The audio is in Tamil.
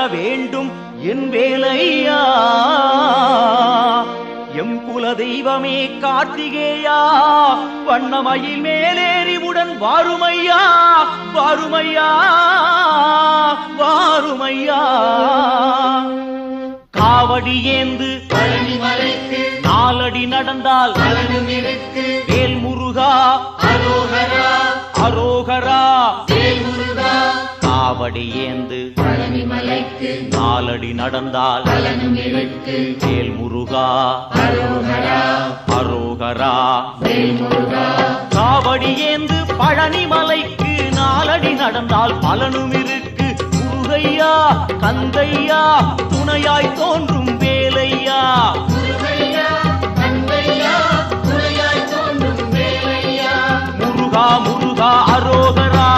வேண்டும் என் வேலையா. எம் குல தெய்வமே கார்த்திகேயா, வண்ணமயில் மேலேறிவுடன் வாருமையா வாருமையா வாருமையா. காவடி ஏந்து பழனிமலைக்கு நாலடி நடந்தால் பலனும் இருக்கு. வேல் முருகா அரோகரா அரோகரா. வேல் முருகா. காவடி ஏந்து பழனிமலைக்கு நாலடி நடந்தால் பலனும் இருக்கு. வேல் முருகா அரோகரா அரோகரா. வேல் முருகா. காவடி ஏந்து பழனிமலைக்கு நாலடி நடந்தால் பலனும் இருக்கு. முருகையா கந்தையா துணையாய் தோன்றும் வேலையா. முருகையா கந்தையா துணையாய் தோன்றும் வேலையா. முருகா முருகா அரோகரா.